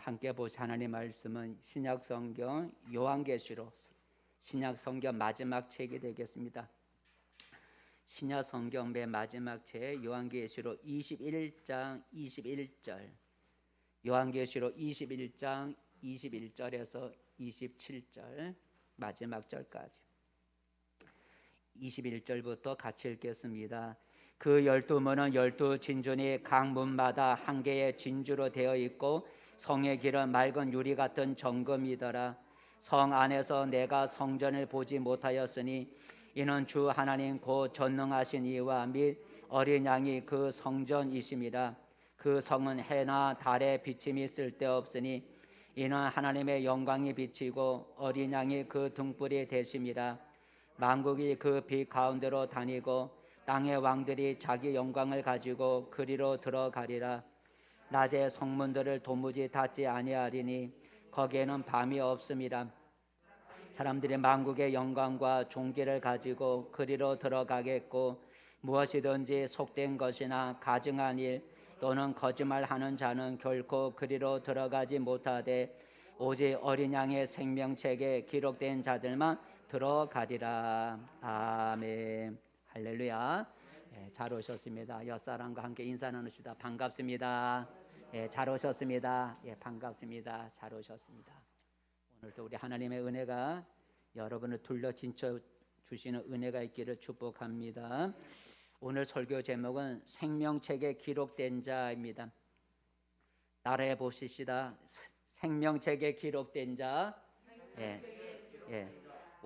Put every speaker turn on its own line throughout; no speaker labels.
함께 보실 하나님의 말씀은 신약성경 요한계시록 신약성경 마지막 책이 되겠습니다. 신약성경 맨 마지막 책 요한계시록 21장 21절, 요한계시록 21장 21절에서 27절 마지막 절까지 21절부터 같이 읽겠습니다. 그 12문은 12진주니 각 문마다 한 개의 진주로 되어 있고 성의 길은 맑은 유리 같은 정금이더라. 성 안에서 내가 성전을 보지 못하였으니 이는 주 하나님 곧 전능하신 이와 및 어린 양이 그 성전이심이라. 그 성은 해나 달의 비침이 쓸데없으니 이는 하나님의 영광이 비치고 어린 양이 그 등불이 되심이라. 만국이 그 빛 가운데로 다니고 땅의 왕들이 자기 영광을 가지고 그리로 들어가리라. 낮에 성문들을 도무지 닫지 아니하리니 거기에는 밤이 없음이라. 사람들이 만국의 영광과 존귀를 가지고 그리로 들어가겠고 무엇이든지 속된 것이나 가증한 일 또는 거짓말하는 자는 결코 그리로 들어가지 못하되 오직 어린 양의 생명책에 기록된 자들만 들어가리라. 아멘. 할렐루야. 잘 오셨습니다. 옆사람과 함께 인사 나누시다 반갑습니다. 잘 오셨습니다. 반갑습니다. 잘 오셨습니다. 오늘도 우리 하나님의 은혜가 여러분을 둘러 진쳐 주시는 은혜가 있기를 축복합니다. 오늘 설교 제목은 생명책에 기록된 자입니다. 따라해 보시시다. 생명책에 기록된 자.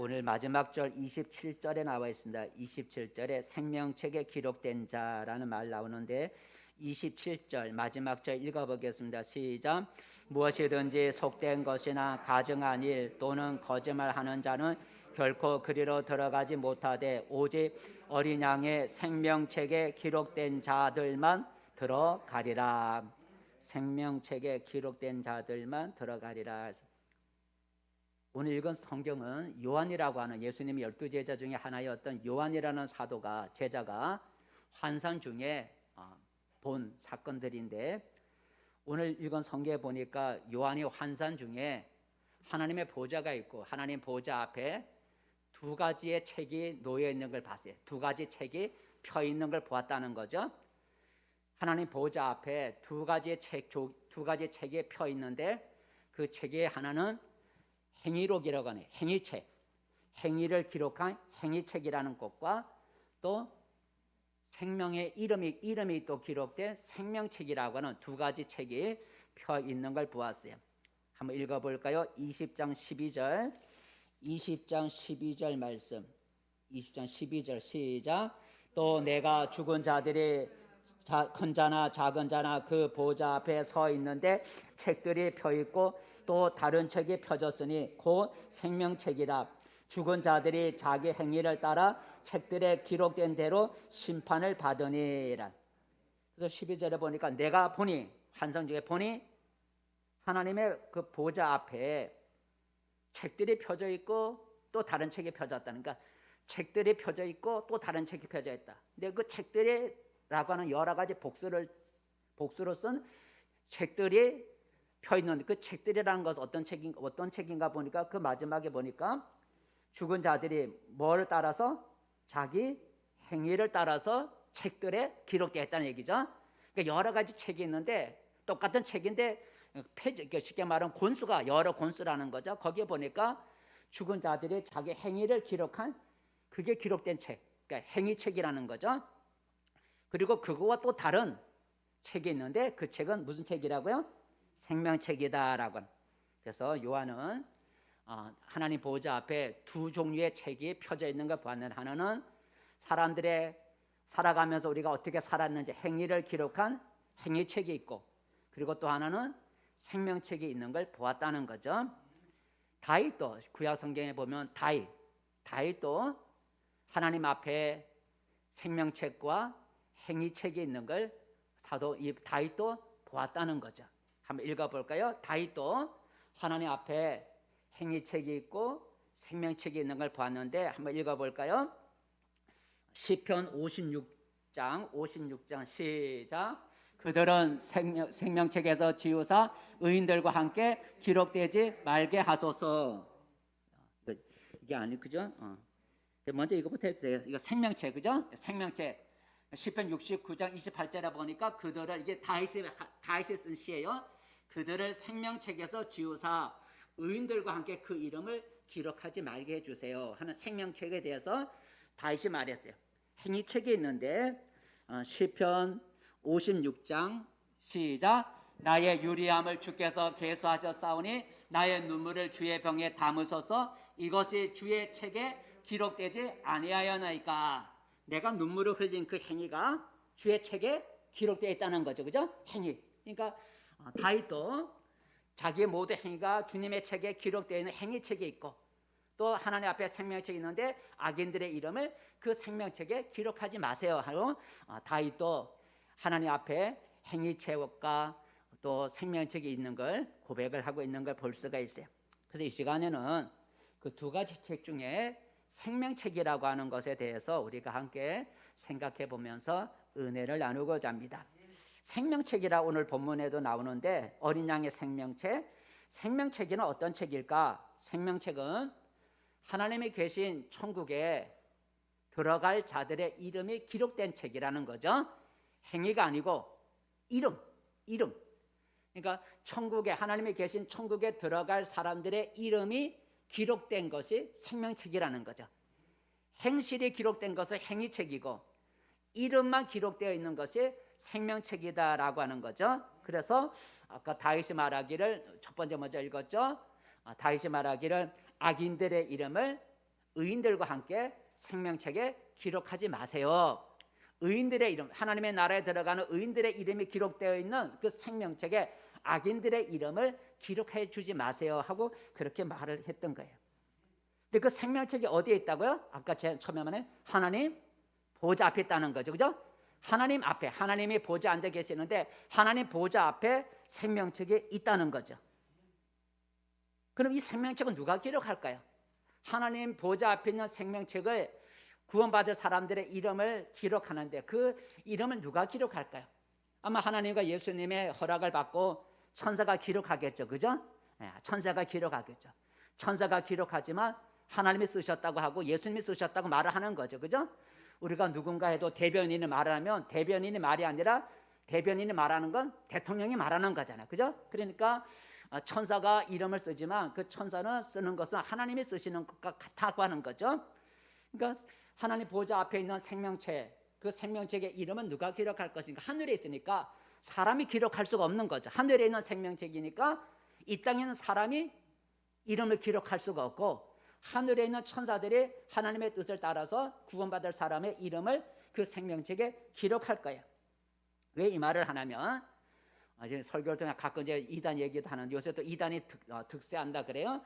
오늘 마지막 절 27절에 나와 있습니다. 27절에 생명책에 기록된 자라는 말 나오는데 27절 마지막 절 읽어보겠습니다. 시작. 무엇이든지 속된 것이나 가증한 일 또는 거짓말하는 자는 결코 그리로 들어가지 못하되 오직 어린 양의 생명책에 기록된 자들만 들어가리라. 생명책에 기록된 자들만 들어가리라. 오늘 읽은 성경은 요한이라고 하는 예수님의 12제자 중에 하나였던 요한이라는 사도가 제자가 환상 중에 본 사건들인데 오늘 읽은 성경에 보니까 요한이 환상 중에 하나님의 보좌가 있고 하나님 보좌 앞에 두 가지의 책이 놓여 있는 걸 봤어요. 두 가지 책이 펴 있는 걸 보았다는 거죠. 하나님 보좌 앞에 두 가지의 책이 펴 있는데 그 책의 하나는 행위록이라고 하는 행위책, 행위를 기록한 행위책이라는 것과 또 생명의 이름이 또 기록된 생명책이라고 하는 두 가지 책이 펴 있는 걸 보았어요. 한번 읽어볼까요? 20장 12절 말씀. 20장 12절 시작. 또 내가 죽은 자들이 큰 자나 작은 자나 그 보좌 앞에 서 있는데 책들이 펴 있고 또 다른 책이 펴졌으니 곧 생명책이라. 죽은 자들이 자기 행위를 따라 책들에 기록된 대로 심판을 받으니라. 그래서 12절에 보니까 내가 보니 환상 중에 보니 하나님의 그 보좌 앞에 책들이 펴져 있고 또 다른 책이 펴졌다는, 그러니까 책들이 펴져 있고 또 다른 책이 펴져 있다. 근데 그 책들이라고 하는 여러 가지 복수로 쓴 책들이 펴 있는데 그 책들이라는 것은 어떤 책인가 보니까 그 마지막에 보니까 죽은 자들이 뭐를 따라서 자기 행위를 따라서 책들에 기록되어 있다는 얘기죠. 그러니까 여러 가지 책이 있는데 똑같은 책인데 쉽게 말하면 권수가 여러 권수라는 거죠. 거기에 보니까 죽은 자들이 자기 행위를 기록한 그게 기록된 책, 그러니까 행위책이라는 거죠. 그리고 그거와 또 다른 책이 있는데 그 책은 무슨 책이라고요? 생명책이다라고. 그래서 요한은 하나님 보좌 앞에 두 종류의 책이 펴져 있는 걸 보았는데 하나는 사람들의 살아가면서 우리가 어떻게 살았는지 행위를 기록한 행위책이 있고 그리고 또 하나는 생명책이 있는 걸 보았다는 거죠. 다윗도 구약 성경에 보면 다윗도 하나님 앞에 생명책과 행위책이 있는 걸 다윗도 보았다는 거죠. 한번 읽어볼까요? 다윗도 하나님 앞에 행위책이 있고 생명책이 있는 걸 보았는데 한번 읽어볼까요? 시편 56장 시작. 그들은 생명책에서 지우사 의인들과 함께 기록되지 말게 하소서. 이게 아니 그죠? 먼저 이거부터 해도 돼요. 이거 생명책 그죠? 생명책. 시편 69장 28절에 보니까 그들을 이게 다윗이 쓴 시예요. 그들을 생명책에서 지우사 의인들과 함께 그 이름을 기록하지 말게 해주세요 하는 생명책에 대해서 다윗이 말했어요. 행위책이 있는데 시편 56장 시작. 나의 유리함을 주께서 계수하셨사오니 나의 눈물을 주의 병에 담으소서. 이것이 주의 책에 기록되지 아니하였나이까. 내가 눈물을 흘린 그 행위가 주의 책에 기록되어 있다는 거죠. 그죠? 행위. 그러니까 다윗도 자기의 모든 행위가 주님의 책에 기록되어 있는 행위책이 있고 또 하나님 앞에 생명책이 있는데 악인들의 이름을 그 생명책에 기록하지 마세요 하고 다윗도 하나님 앞에 행위책과 또 생명책이 있는 걸 고백을 하고 있는 걸 볼 수가 있어요. 그래서 이 시간에는 그 두 가지 책 중에 생명책이라고 하는 것에 대해서 우리가 함께 생각해 보면서 은혜를 나누고자 합니다. 생명책이라 오늘 본문에도 나오는데 어린 양의 생명책, 생명책에는 어떤 책일까? 생명책은 하나님이 계신 천국에 들어갈 자들의 이름이 기록된 책이라는 거죠. 행위가 아니고 이름. 그러니까 천국에 하나님이 계신 천국에 들어갈 사람들의 이름이 기록된 것이 생명책이라는 거죠. 행실이 기록된 것은 행위책이고 이름만 기록되어 있는 것이 생명책이다라고 하는 거죠. 그래서 아까 다윗이 말하기를 첫 번째 먼저 읽었죠. 다윗이 말하기를 악인들의 이름을 의인들과 함께 생명책에 기록하지 마세요. 의인들의 이름, 하나님의 나라에 들어가는 의인들의 이름이 기록되어 있는 그 생명책에 악인들의 이름을 기록해 주지 마세요 하고 그렇게 말을 했던 거예요. 근데 그 생명책이 어디에 있다고요? 아까 제가 처음에 말한 하나님 보좌 앞에 있다는 거죠. 그죠? 하나님 앞에, 하나님이 보좌 앉아 계시는데 하나님 보좌 앞에 생명책이 있다는 거죠. 그럼 이 생명책은 누가 기록할까요? 하나님 보좌 앞에 있는 생명책을 구원받을 사람들의 이름을 기록하는데 그 이름을 누가 기록할까요? 아마 하나님과 예수님의 허락을 받고 천사가 기록하겠죠. 그죠? 천사가 기록하겠죠. 천사가 기록하지만 하나님이 쓰셨다고 하고 예수님이 쓰셨다고 말을 하는 거죠. 그죠? 우리가 누군가 해도 대변인이 말하면 대변인이 말이 아니라 대변인이 말하는 건 대통령이 말하는 거잖아요. 그죠? 그러니까 천사가 이름을 쓰지만 그 천사는 쓰는 것은 하나님이 쓰시는 것과 같다고 하는 거죠. 그러니까 하나님 보좌 앞에 있는 생명책, 그 생명책의 이름은 누가 기록할 것인가? 하늘에 있으니까 사람이 기록할 수가 없는 거죠. 하늘에 있는 생명책이니까 이 땅에 있는 사람이 이름을 기록할 수가 없고 하늘에 있는 천사들이 하나님의 뜻을 따라서 구원받을 사람의 이름을 그 생명책에 기록할 거예요. 왜 이 말을 하냐면 설교를 통해 가끔 이제 이단 얘기도 하는데 요새 또 이단이 득세한다 그래요.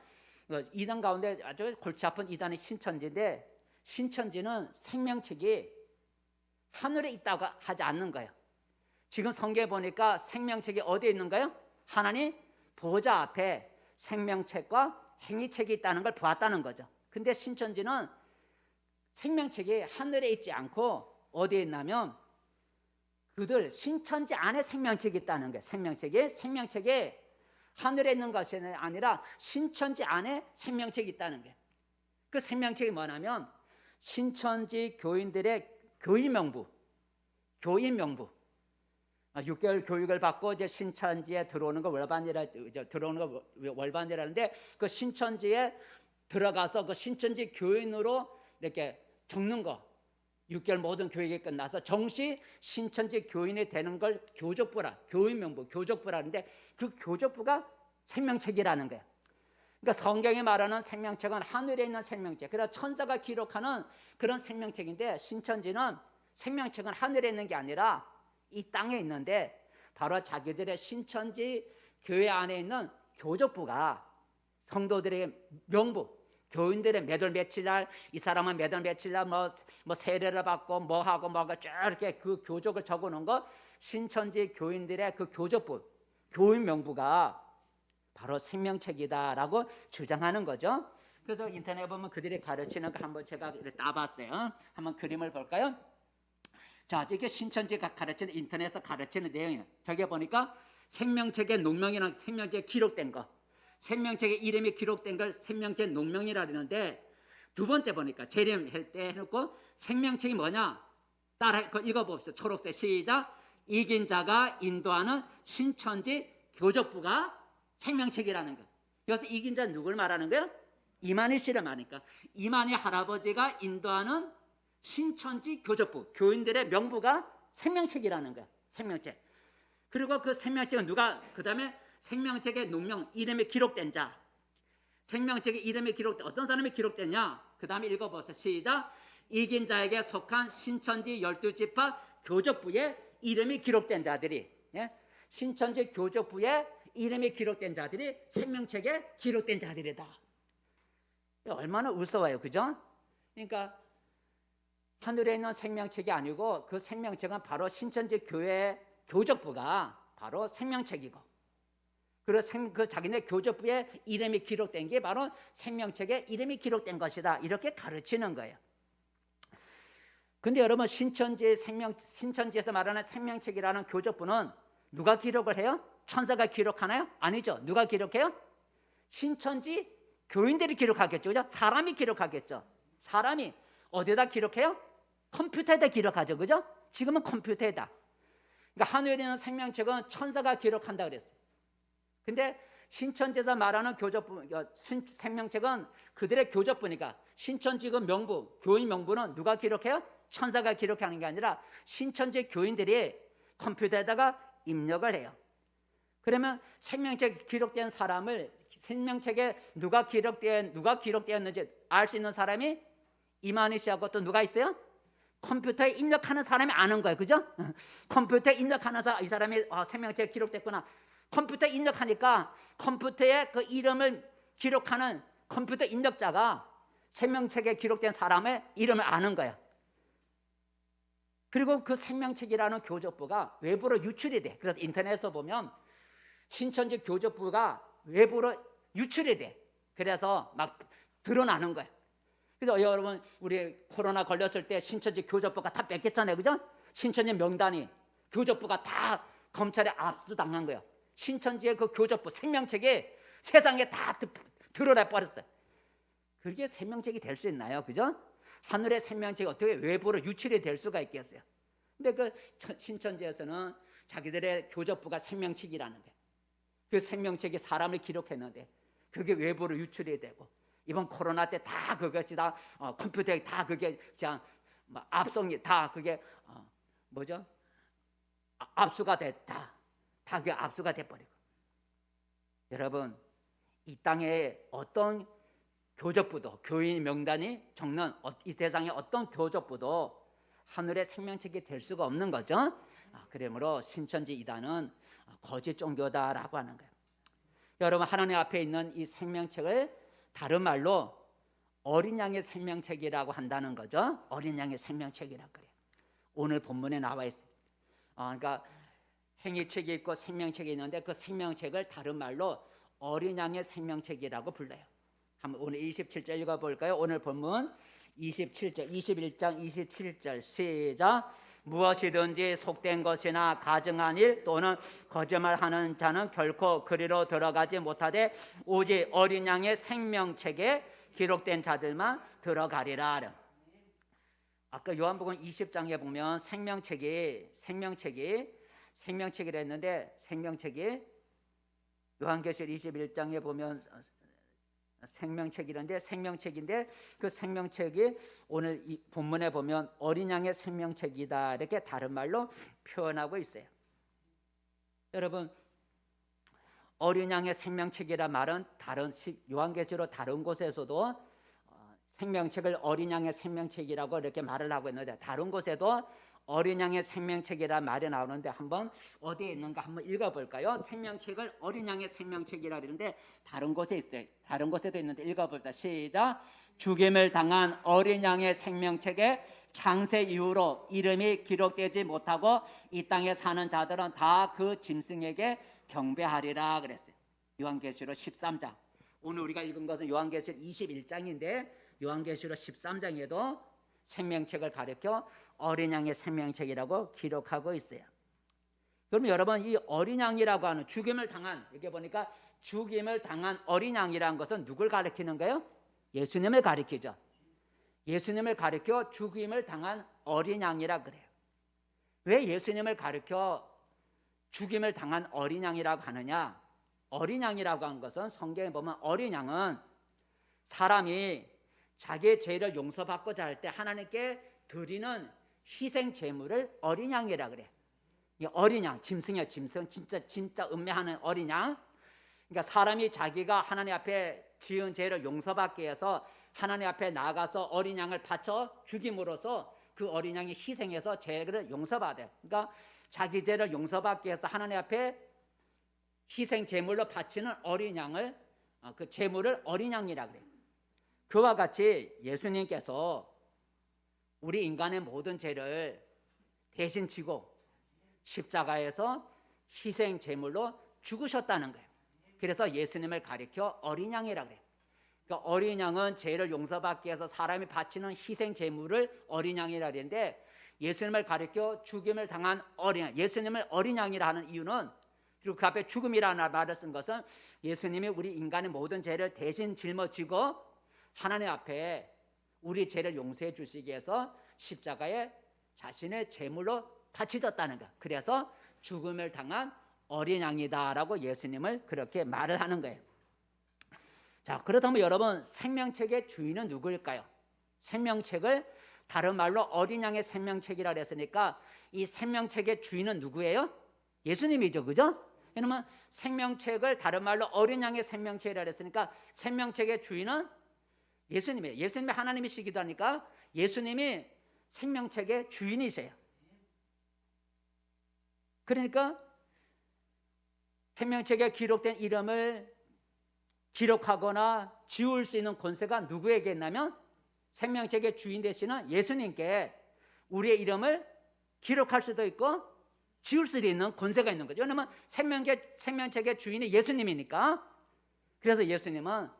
이단 가운데 아주 골치 아픈 이단이 신천지인데 신천지는 생명책이 하늘에 있다고 하지 않는 거예요. 지금 성경에 보니까 생명책이 어디에 있는가요? 하나님 보좌 앞에 생명책과 행위책이 있다는 걸 보았다는 거죠. 근데 신천지는 생명책이 하늘에 있지 않고 어디에 있냐면 그들 신천지 안에 생명책이 있다는 거예요. 생명책이 하늘에 있는 것이 아니라 신천지 안에 생명책이 있다는 거예요. 그 생명책이 뭐냐면 신천지 교인들의 교인 명부 6개월 교육을 받고 이제 신천지에 들어오는 거 월반이라는데 그 신천지에 들어가서 그 신천지 교인으로 이렇게 적는 거 6개월 모든 교육이 끝나서 정시 신천지 교인이 되는 걸 교인 명부 교족부라는데 그 교족부가 생명책이라는 거예요. 그러니까 성경이 말하는 생명책은 하늘에 있는 생명책. 그래서 천사가 기록하는 그런 생명책인데 신천지는 생명책은 하늘에 있는 게 아니라 이 땅에 있는데 바로 자기들의 신천지 교회 안에 있는 교족부가 성도들의 명부, 교인들의 몇월 며칠 날 이 사람은 몇월 며칠 날 뭐 세례를 받고 뭐 하고 뭐가 쭉 이렇게 그 교족을 적어놓은 거 신천지 교인들의 그 교족부, 교인 명부가 바로 생명책이다라고 주장하는 거죠. 그래서 인터넷에 보면 그들이 가르치는 거 한번 제가 따봤어요. 한번 그림을 볼까요? 자, 이게 신천지가 가르치는 인터넷에서 가르치는 내용이에요. 저기 보니까 생명책의 농명이라는 생명책에 기록된 거, 생명책의 이름이 기록된 걸 생명책 농명이라 그러는데 두 번째 보니까 재림할 때 해놓고 생명책이 뭐냐? 따라 읽어봅시다. 초록색 시작. 이긴 자가 인도하는 신천지 교적부가 생명책이라는 거. 여기서 이긴 자는 누굴 말하는 거예요? 이만희 씨를 말하니까 이만희 할아버지가 인도하는 신천지 교적부, 교인들의 명부가 생명책이라는 거야. 생명책. 그리고 그 생명책은 누가, 그 다음에 생명책의 농명, 이름이 기록된 자. 생명책의 이름이 기록된, 어떤 사람이 기록됐냐? 그 다음에 읽어보세요. 시작. 이긴 자에게 속한 신천지 12지파 교적부에 이름이 기록된 자들이, 예? 신천지 교적부에 이름이 기록된 자들이 생명책에 기록된 자들이다. 얼마나 우스워요, 그죠? 그러니까 하늘에 있는 생명책이 아니고 그 생명책은 바로 신천지 교회 교적부가 바로 생명책이고, 그리고 그 자기네 교적부에 이름이 기록된 게 바로 생명책에 이름이 기록된 것이다. 이렇게 가르치는 거예요. 근데 여러분, 신천지에서 말하는 생명책이라는 교적부는 누가 기록을 해요? 천사가 기록하나요? 아니죠. 누가 기록해요? 신천지 교인들이 기록하겠죠. 그죠? 사람이 기록하겠죠. 사람이 어디다 기록해요? 컴퓨터에다 기록하죠. 그죠? 지금은 컴퓨터에다. 그러니까 하늘에 있는 생명책은 천사가 기록한다 그랬어요. 근데 신천지에서 말하는 교적부, 생명책은 그들의 교적부니까 신천지 그 명부, 교인 명부는 누가 기록해요? 천사가 기록하는 게 아니라 신천지 교인들이 컴퓨터에다가 입력을 해요. 그러면 생명책에 기록된 사람을, 생명책에 누가 기록되었는지 알 수 있는 사람이 이만희 씨하고 또 누가 있어요? 컴퓨터에 입력하는 사람이 아는 거예요. 그죠? 컴퓨터에 입력하는 이 사람이 생명책에 기록됐구나. 컴퓨터에 입력하니까 컴퓨터에 그 이름을 기록하는 컴퓨터 입력자가 생명책에 기록된 사람의 이름을 아는 거예요. 그리고 그 생명책이라는 교적부가 외부로 유출이 돼. 그래서 인터넷에서 보면 신천지 교적부가 외부로 유출이 돼. 그래서 막 드러나는 거예요. 그래서 여러분, 우리 코로나 걸렸을 때 신천지 교적부가 다 뺏겼잖아요. 그죠? 신천지 명단이, 교적부가 다 검찰에 압수당한 거예요. 신천지의 그 교적부, 생명책이 세상에 다 드러내 버렸어요. 그게 생명책이 될 수 있나요? 그죠? 하늘의 생명책이 어떻게 외부로 유출이 될 수가 있겠어요? 근데 그 신천지에서는 자기들의 교적부가 생명책이라는 거예요. 그 생명책이 사람을 기록했는데 그게 외부로 유출이 되고, 이번 코로나 때 다 그것이 다 컴퓨터에 다 그게 그냥 압송이 다 그게 뭐죠? 압수가 됐다. 다 그게 압수가 돼버리고. 여러분, 이 땅에 어떤 교적부도, 교인 명단이 적는 이 세상의 어떤 교적부도 하늘의 생명책이 될 수가 없는 거죠. 그러므로 신천지 이단은 거짓 종교다라고 하는 거예요. 여러분, 하나님 앞에 있는 이 생명책을 다른 말로 어린 양의 생명책이라고 한다는 거죠. 어린 양의 생명책이라고 그래요. 오늘 본문에 나와 있어요. 그러니까 행위책이 있고 생명책이 있는데 그 생명책을 다른 말로 어린 양의 생명책이라고 불러요. 한번 오늘 27절 읽어볼까요? 오늘 본문 27절, 21장 27절 시작. 무엇이든지 속된 것이나 가증한 일 또는 거짓말하는 자는 결코 그리로 들어가지 못하되 오직 어린 양의 생명책에 기록된 자들만 들어가리라. 아까 요한복음 20장에 보면 생명책이라 했는데, 생명책이 요한계시록 21장에 보면 생명책인데 그 생명책이 오늘 이 본문에 보면 어린 양의 생명책이다 이렇게 다른 말로 표현하고 있어요. 여러분, 어린 양의 생명책이라 말은 다른 요한계시록 다른 곳에서도 생명책을 어린 양의 생명책이라고 이렇게 말을 하고 있는데, 다른 곳에도 어린 양의 생명책이라 말이 나오는데 한번 어디에 있는가 한번 읽어볼까요? 생명책을 어린 양의 생명책이라 그러는데 다른 곳에 있어요. 다른 곳에도 있는데 읽어볼까? 시작. 죽임을 당한 어린 양의 생명책에 창세 이후로 이름이 기록되지 못하고 이 땅에 사는 자들은 다 그 짐승에게 경배하리라 그랬어요. 요한계시록 13장. 오늘 우리가 읽은 것은 요한계시록 21장인데 요한계시록 13장에도 생명책을 가리켜 어린 양의 생명책이라고 기록하고 있어요. 그럼 여러분, 이 어린 양이라고 하는 죽임을 당한, 이렇게 보니까 죽임을 당한 어린 양이라는 것은 누굴 가리키는 거예요? 예수님을 가리키죠. 예수님을 가리켜 죽임을 당한 어린 양이라 그래요. 왜 예수님을 가리켜 죽임을 당한 어린 양이라고 하느냐? 어린 양이라고 하는 것은 성경에 보면 어린 양은 사람이 자기의 죄를 용서받고자 할 때 하나님께 드리는 희생 제물을 어린 양이라 그래. 이 어린 양, 짐승이야, 짐승. 진짜 음매하는 어린 양. 그러니까 사람이 자기가 하나님 앞에 지은 죄를 용서받기 위해서 하나님 앞에 나가서 어린 양을 바쳐 죽임으로써 그 어린 양이 희생해서 죄를 용서받아요. 그러니까 자기 죄를 용서받기 위해서 하나님 앞에 희생 제물로 바치는 어린 양을, 그 제물을 어린 양이라 그래요. 그와 같이 예수님께서 우리 인간의 모든 죄를 대신 지고 십자가에서 희생 제물로 죽으셨다는 거예요. 그래서 예수님을 가리켜 어린 양이라 그래요. 그러니까 어린 양은 죄를 용서받기 위해서 사람이 바치는 희생 제물을 어린 양이라 그러는데, 예수님을 가리켜 죽임을 당한 어린 양, 예수님을 어린 양이라 하는 이유는, 그리고 그 앞에 죽음이라는 말을 쓴 것은 예수님이 우리 인간의 모든 죄를 대신 짊어지고 하나님 앞에 우리 죄를 용서해 주시기 위해서 십자가에 자신의 제물로 바치셨다는 것. 그래서 죽음을 당한 어린 양이다라고 예수님을 그렇게 말을 하는 거예요. 자, 그렇다면 여러분, 생명책의 주인은 누구일까요? 생명책을 다른 말로 어린 양의 생명책이라 그랬으니까 이 생명책의 주인은 누구예요? 예수님이죠, 그죠? 그러면 생명책을 다른 말로 어린 양의 생명책이라 그랬으니까 생명책의 주인은 예수님이에요. 예수님이 하나님이시기도 하니까 예수님이 생명책의 주인이세요. 그러니까 생명책에 기록된 이름을 기록하거나 지울 수 있는 권세가 누구에게 있냐면 생명책의 주인 되시는 예수님께 우리의 이름을 기록할 수도 있고 지울 수도 있는 권세가 있는 거죠. 왜냐하면 생명책의 주인이 예수님이니까. 그래서 예수님은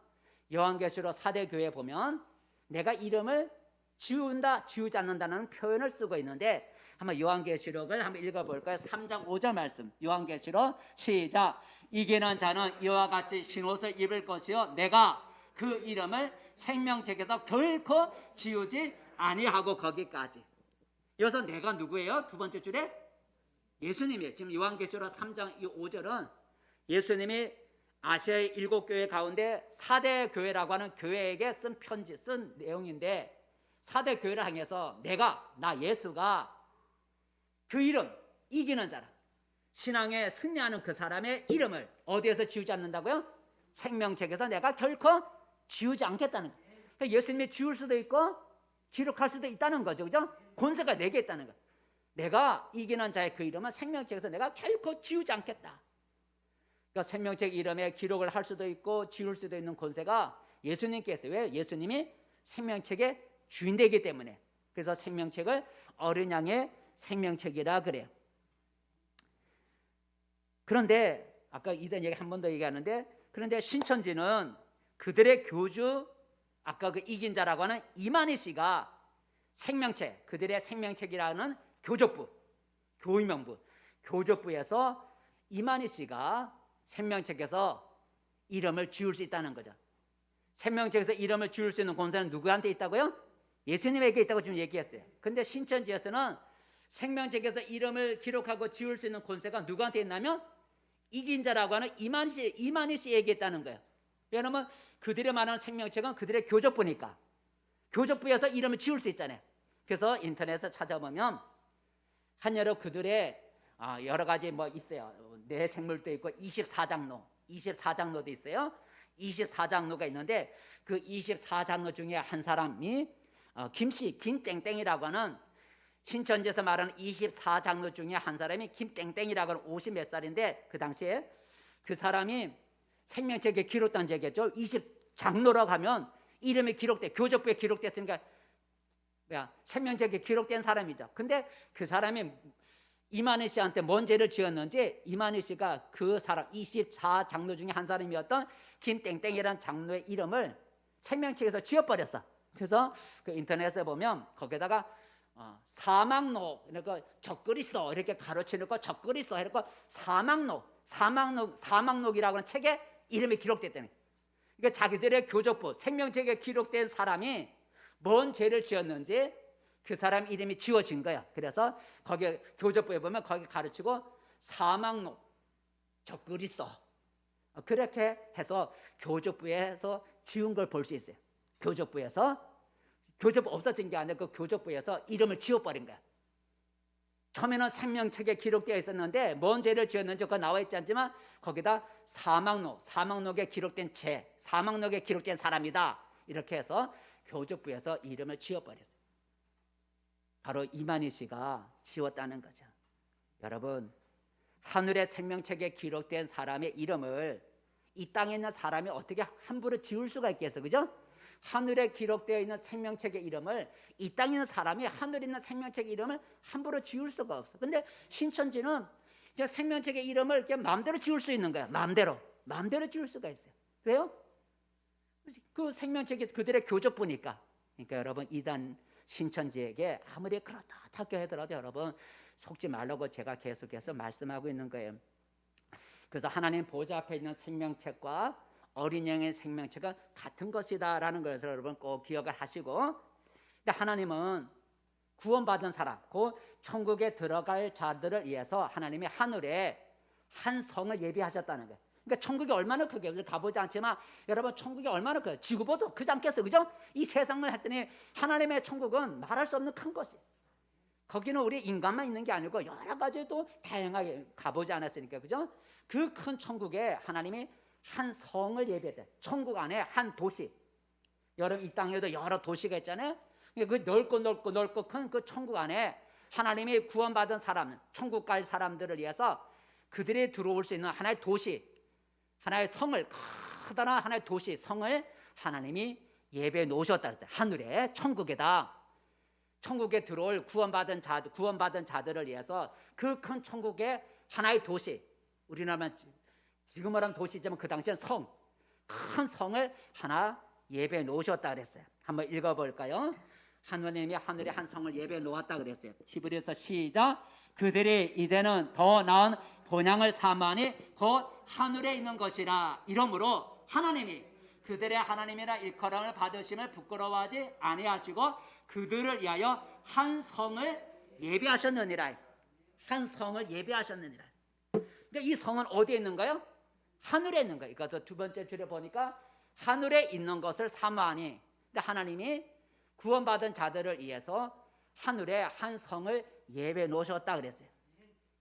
요한계시록 4대 교회에 보면 내가 이름을 지운다, 지우지 않는다는 표현을 쓰고 있는데, 한번 요한계시록을 한번 읽어볼까요? 3장 5절 말씀. 요한계시록 시작. 이기는 자는 이와 같이 흰옷을 입을 것이요 내가 그 이름을 생명책에서 결코 지우지 아니하고. 거기까지. 여기서 내가 누구예요? 두 번째 줄에 예수님이에요. 지금 요한계시록 3장 5절은 예수님이 아시아의 7교회 가운데 4대 교회라고 하는 교회에게 쓴 편지, 쓴 내용인데, 4대 교회를 향해서 나 예수가 그 이름, 이기는 자라, 신앙에 승리하는 그 사람의 이름을 어디에서 지우지 않는다고요? 생명책에서 내가 결코 지우지 않겠다는 거예요. 그러니까 예수님이 지울 수도 있고 기록할 수도 있다는 거죠, 그죠? 권세가 내게 있다는 거예요. 내가 이기는 자의 그 이름은 생명책에서 내가 결코 지우지 않겠다. 그러니까 생명책 이름에 기록을 할 수도 있고 지울 수도 있는 권세가 예수님께 있어요. 왜? 예수님이 생명책의 주인되기 때문에. 그래서 생명책을 어린 양의 생명책이라 그래요. 그런데 아까 이던 얘기 한 번 더 얘기하는데, 그런데 신천지는 그들의 교주, 아까 그 이긴 자라고 하는 이만희 씨가 생명책, 그들의 생명책이라는 교족부, 교의명부, 교족부에서 이만희 씨가 생명책에서 이름을 지울 수 있다는 거죠. 생명책에서 이름을 지울 수 있는 권세는 누구한테 있다고요? 예수님에게 있다고 지금 얘기했어요. 근데 신천지에서는 생명책에서 이름을 기록하고 지울 수 있는 권세가 누구한테 있냐면 이긴 자라고 하는 이만희 씨에게 있다는 거예요. 왜냐하면 그들의 말하는 생명책은 그들의 교족부니까. 교족부에서 이름을 지울 수 있잖아요. 그래서 인터넷에 찾아보면 한여러 그들의 여러 가지 뭐 있어요. 내 생물도 있고 24장로도 있어요. 24장로가 있는데 그 24장로 중에 한 사람이 김땡땡이라고 하는, 신천지에서 말하는 24장로 중에 한 사람이 김땡땡이라고 하는 50몇 살인데, 그 당시에 그 사람이 생명책에 기록된 적이죠. 20장로라고 하면 이름이 기록돼, 교족부에 기록됐으니까 생명책에 기록된 사람이죠. 근데 그 사람이 이만희 씨한테 뭔 죄를 지었는지 이만희 씨가 그 사람 24장로 중에 한 사람이었던 김땡땡이라는 장로의 이름을 생명책에서 지워버렸어. 그래서 그 인터넷에 보면 거기다가 사막로, 그러니까 적그리스도 이렇게 가로치놓고 적그리스도 이렇게 사막록이라고 하는 책에 이름이 기록됐다는 거예요. 그러니까 자기들의 교적부 생명책에 기록된 사람이 뭔 죄를 지었는지 그 사람 이름이 지워진 거야. 그래서 거기 교적부에 보면 거기 가르치고 사막록, 적그리스도 그렇게 해서 교적부에서 지운 걸 볼 수 있어요. 교적부 없어진 게 아니라 그 교적부에서 이름을 지워버린 거야. 처음에는 생명책에 기록되어 있었는데 뭔 죄를 지었는지 그거 나와 있지 않지만 거기다 사막록에 기록된 죄, 사막록에 기록된 사람이다 이렇게 해서 교적부에서 이름을 지워버렸어요. 바로 이만희 씨가 지웠다는 거죠. 여러분, 하늘의 생명책에 기록된 사람의 이름을 이 땅에 있는 사람이 어떻게 함부로 지울 수가 있겠어, 그죠? 하늘에 기록되어 있는 생명책의 이름을 이 땅에 있는 사람이 하늘에 있는 생명책의 이름을 함부로 지울 수가 없어. 근데 신천지는 그냥 생명책의 이름을 이렇게 마음대로 지울 수 있는 거야. 마음대로 지울 수가 있어요. 왜요? 그 생명책이 그들의 교적부니까. 그러니까 여러분, 이단 신천지에게 아무리 그렇다 하게 하더라도 여러분 속지 말라고 제가 계속해서 말씀하고 있는 거예요. 그래서 하나님 보좌 앞에 있는 생명책과 어린 양의 생명체가 같은 것이다라는 것을 여러분 꼭 기억을 하시고, 근데 하나님은 구원받은 사람, 그 천국에 들어갈 자들을 위해서 하나님이 하늘에 한 성을 예비하셨다는 거예요. 그러니까 천국이 얼마나 크게, 우리 가보지 않지만 여러분 천국이 얼마나 크게, 지구보다 크지 않겠어요, 그죠? 이 세상을 했으니 하나님의 천국은 말할 수 없는 큰 것이에요. 거기는 우리 인간만 있는 게 아니고 여러 가지 또 다양하게 가보지 않았으니까, 그죠? 그 큰 천국에 하나님이 한 성을 예배돼. 천국 안에 한 도시. 여러분 이 땅에도 여러 도시가 있잖아요. 그 넓고 큰 그 천국 안에 하나님이 구원받은 사람, 천국 갈 사람들을 위해서 그들이 들어올 수 있는 하나의 도시, 하나의 성을, 크다란 하나의 도시, 성을 하나님이 예배해 놓으셨다 그랬어요. 하늘에, 천국에다. 천국에 들어올 구원받은 자들을 위해서 그 큰 천국의 하나의 도시, 우리나라만 지금 말하면 도시지만 그 당시엔 큰 성을 하나 예배해 놓으셨다 그랬어요. 한번 읽어볼까요? 하나님이 하늘에 한 성을 예배해 놓았다 그랬어요. 히브리서 시작. 그들이 이제는 더 나은 본향을 삼으니 곧 하늘에 있는 것이라. 이러므로 하나님이 그들의 하나님이라 일컬음을 받으심을 부끄러워하지 아니하시고 그들을 위하여 한 성을 예배하셨느니라. 한 성을 예배하셨느니라. 근데 이 성은 어디에 있는가요? 하늘에 있는 거예요. 그래서 두 번째 줄에 보니까 하늘에 있는 것을 사모하니, 근데 하나님이 구원받은 자들을 위해서 하늘에 한 성을 예배해 놓으셨다 그랬어요.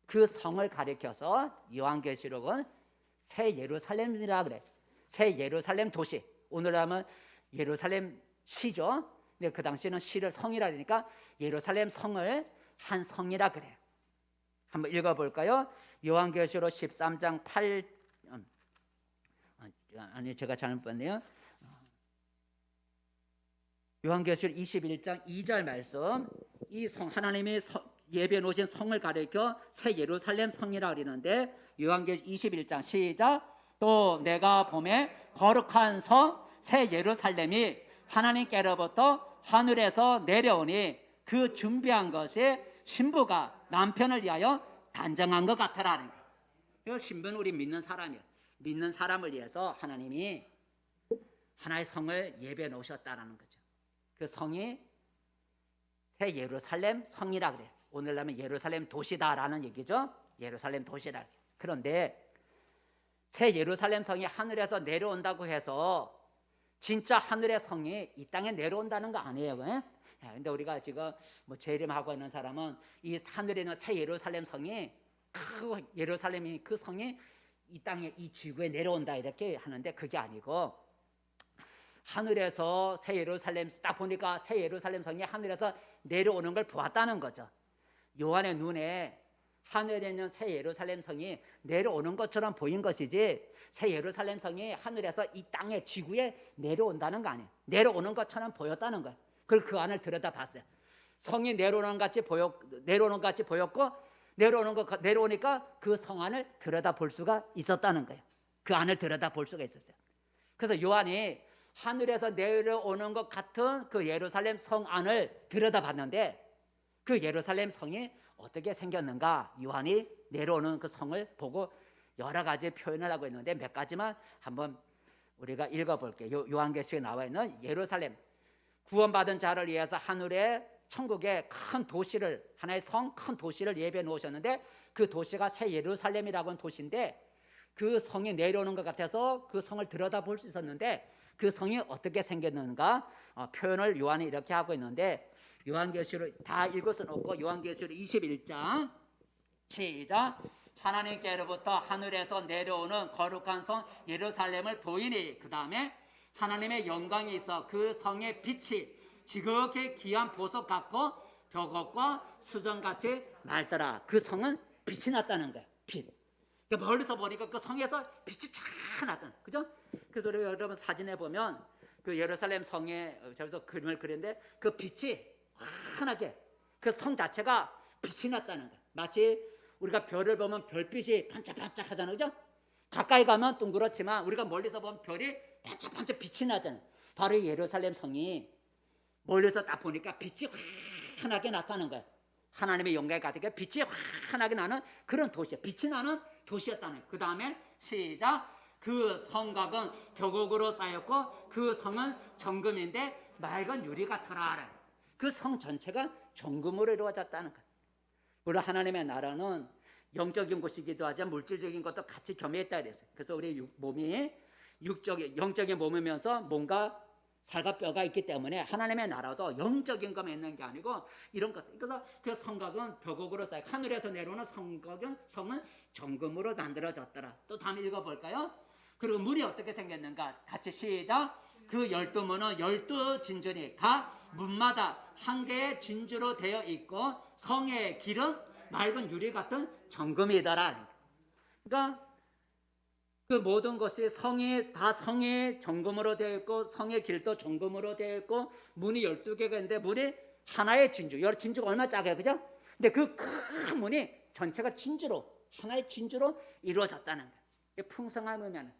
그 성을 가리켜서 요한계시록은 새 예루살렘이라 그래. 새 예루살렘 도시. 오늘 하면 예루살렘 시죠. 근데 그 당시에는 시를 성이라 그러니까 예루살렘 성을 한 성이라 그래요. 한번 읽어볼까요? 요한계시록 13장 8, 아니 제가 잘못 봤네요. 요한계시록 21장 2절 말씀, 이 성, 하나님이 예배해 놓으신 성을 가리켜 새 예루살렘 성이라 그러는데, 요한계시록 21장 시작. 또 내가 보매 거룩한 성 새 예루살렘이 하나님께로부터 하늘에서 내려오니 그 준비한 것이 신부가 남편을 위하여 단정한 것 같으라는 거예요. 이 신부는 우리 믿는 사람이에요. 믿는 사람을 위해서 하나님이 하나의 성을 예배해 놓으셨다는 거죠. 그 성이 새 예루살렘 성이라 그래요. 오늘날면 예루살렘 도시다라는 얘기죠. 예루살렘 도시다. 그런데 새 예루살렘 성이 하늘에서 내려온다고 해서 진짜 하늘의 성이 이 땅에 내려온다는 거 아니에요. 근데 우리가 지금 뭐 재림하고 있는 사람은 이 하늘에 있는 새 예루살렘 성이, 그 예루살렘이, 그 성이 이 땅에, 이 지구에 내려온다 이렇게 하는데, 그게 아니고 하늘에서 새 예루살렘 딱 보니까 새 예루살렘 성이 하늘에서 내려오는 걸 보았다는 거죠. 요한의 눈에 하늘에 있는 새 예루살렘 성이 내려오는 것처럼 보인 것이지, 새 예루살렘 성이 하늘에서 이 땅에 지구에 내려온다는 거 아니에요. 내려오는 것처럼 보였다는 거예요. 그리고 그 안을 들여다봤어요. 성이 내려오는 것 같이 보였고 내려오니까 그 성 안을 들여다볼 수가 있었다는 거예요. 그 안을 들여다볼 수가 있었어요. 그래서 요한이 하늘에서 내려오는 것 같은 그 예루살렘 성 안을 들여다봤는데, 그 예루살렘 성이 어떻게 생겼는가? 요한이 내려오는 그 성을 보고 여러 가지 표현을 하고 있는데 몇 가지만 한번 우리가 읽어볼게요. 요한계시록에 나와 있는 예루살렘, 구원받은 자를 위해서 하늘에 천국의 큰 도시를, 하나의 성, 큰 도시를 예배해 놓으셨는데 그 도시가 새 예루살렘이라고 하는 도시인데 그 성이 내려오는 것 같아서 그 성을 들여다볼 수 있었는데 그 성이 어떻게 생겼는가 표현을 요한이 이렇게 하고 있는데 요한계시록 다 읽어서 놓고 요한계시록 21장 시작. 하나님께로부터 하늘에서 내려오는 거룩한 성 예루살렘을 보이니 그 다음에 하나님의 영광이 있어 그 성의 빛이 지극히 귀한 보석 같고 벽옥과 수정같이 맑더라. 그 성은 빛이 났다는 거예요. 빛. 그러니까 멀리서 보니까 그 성에서 빛이 쫙 났다. 그죠? 그래서 우리 여러분 사진에 보면 그 예루살렘 성에 저기서 그림을 그렸는데 그 빛이 환하게 그 성 자체가 빛이 났다는 거예요. 마치 우리가 별을 보면 별빛이 반짝반짝 하잖아요. 그죠? 가까이 가면 둥그렇지만 우리가 멀리서 보면 별이 반짝반짝 빛이 나잖아요. 바로 이 예루살렘 성이 멀리서 딱 보니까 빛이 환하게 나타나는 거예요. 하나님의 영광에 가득해 빛이 환하게 나는 그런 도시야. 빛이 나는 도시였다는 거예요. 그 다음에 시작. 그 성곽은 벽옥으로 쌓였고 그 성은 정금인데 맑은 유리 같더라. 그 성 전체가 정금으로 이루어졌다는 거예요. 물론 하나님의 나라는 영적인 곳이기도 하지만 물질적인 것도 같이 겸해있다 그랬어요. 그래서 우리 몸이 영적인 몸이면서 뭔가 살과 뼈가 있기 때문에 하나님의 나라도 영적인 것만 있는 게 아니고 이런 것. 그래서 그 성곽은 벽옥으로 쌓여 하늘에서 내려오는 성은 정금으로 만들어졌더라. 또 다음 읽어볼까요? 그리고 문이 어떻게 생겼는가? 같이 시작. 그 12문은 12진주니 각 문마다 한 개의 진주로 되어 있고 성의 길은 맑은 유리 같은 정금이더라. 그러니까 그 모든 것이 성이 정금으로 되어 있고 성의 길도 정금으로 되어 있고 문이 12개가 있는데 문이 하나의 진주. 여러 진주가 얼마나 작아요. 그죠? 근데 그 큰 문이 전체가 진주로 하나의 진주로 이루어졌다는 거예요. 풍성한 의미는.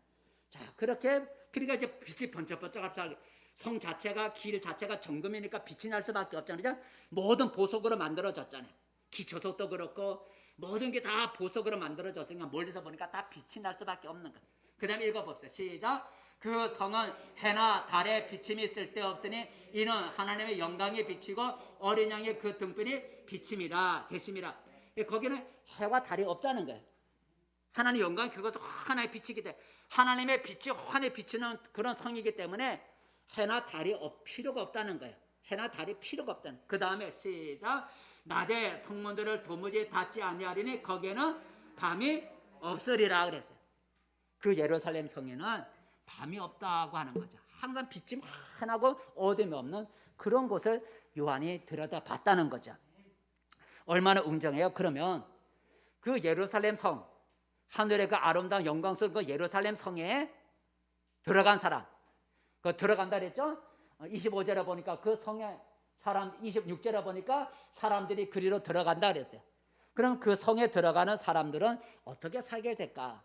자, 그러니까 이제 빛이 번쩍번쩍하게 성 자체가 길 자체가 정금이니까 빛이 날 수밖에 없잖아요. 모든 보석으로 만들어졌잖아요. 기초석도 그렇고 모든 게 다 보석으로 만들어졌으니까 멀리서 보니까 다 빛이 날 수밖에 없는 거예요. 그 다음에 읽어봅시다. 시작. 그 성은 해나 달에 비침이 쓸데없으니 이는 하나님의 영광이 비치고 어린 양의 그 등불이 비침이라 대심이라. 거기는 해와 달이 없다는 거예요. 하나님의 영광이 그것을 환하게 비치기 때문에 하나님의 빛이 환하게 비치는 그런 성이기 때문에 해나 달이 필요가 없다는 거예요. 해나 달이 필요가 없다는. 그 다음에 시작. 낮에 성문들을 도무지 닫지 아니하리니 거기에는 밤이 없으리라 그랬어요. 그 예루살렘 성에는 밤이 없다고 하는 거죠. 항상 빛이 환하고 어둠이 없는 그런 곳을 요한이 들여다봤다는 거죠. 얼마나 웅장해요. 그러면 그 예루살렘 성, 하늘의 그 아름다운 영광스러운 그 예루살렘 성에 들어간 사람, 그 들어간다 그랬죠? 25절에 보니까 그 성에 26절에 보니까 사람들이 그리로 들어간다 그랬어요. 그럼 그 성에 들어가는 사람들은 어떻게 살게 될까?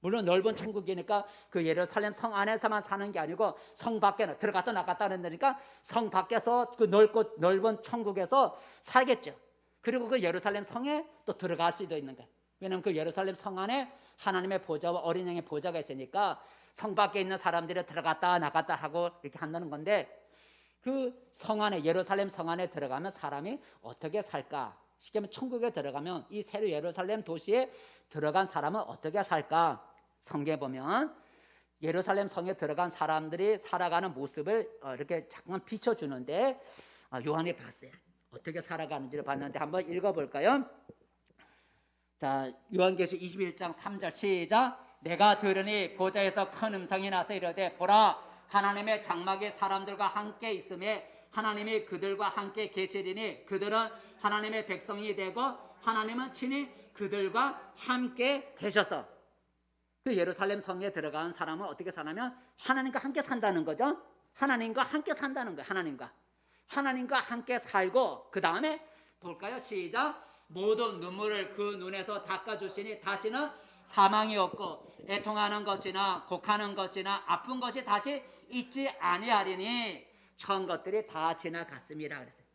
물론 넓은 천국이니까 그 예루살렘 성 안에서만 사는 게 아니고 성 밖에는 들어갔다 나갔다 하는데니까 성 밖에서 그 넓은 천국에서 살겠죠. 그리고 그 예루살렘 성에 또 들어갈 수도 있는 거예요. 왜냐하면 그 예루살렘 성 안에 하나님의 보좌와 어린 양의 보좌가 있으니까 성 밖에 있는 사람들이 들어갔다 나갔다 하고 이렇게 한다는 건데 그 성 안에 예루살렘 성 안에 들어가면 사람이 어떻게 살까? 쉽게 말하면 천국에 들어가면 이 새로 예루살렘 도시에 들어간 사람은 어떻게 살까? 성경에 보면 예루살렘 성에 들어간 사람들이 살아가는 모습을 이렇게 잠깐 비춰주는데 요한이 봤어요. 어떻게 살아가는지를 봤는데 한번 읽어볼까요? 자, 요한계시록 21장 3절 시작. 내가 들으니 보좌에서 큰 음성이 나서 이르되 보라 하나님의 장막이 사람들과 함께 있음에 하나님이 그들과 함께 계시리니 그들은 하나님의 백성이 되고 하나님은 친히 그들과 함께 계셔서 그 예루살렘 성에 들어간 사람은 어떻게 사냐면 하나님과 함께 산다는 거죠. 하나님과 함께 산다는 거예요. 하나님과 함께 살고 그 다음에 볼까요? 시작. 모든 눈물을 그 눈에서 닦아주시니 다시는 사망이 없고 애통하는 것이나 곡하는 것이나 아픈 것이 다시 있지 아니하리니 처음 것들이 다 지나갔습니다. 그랬어요.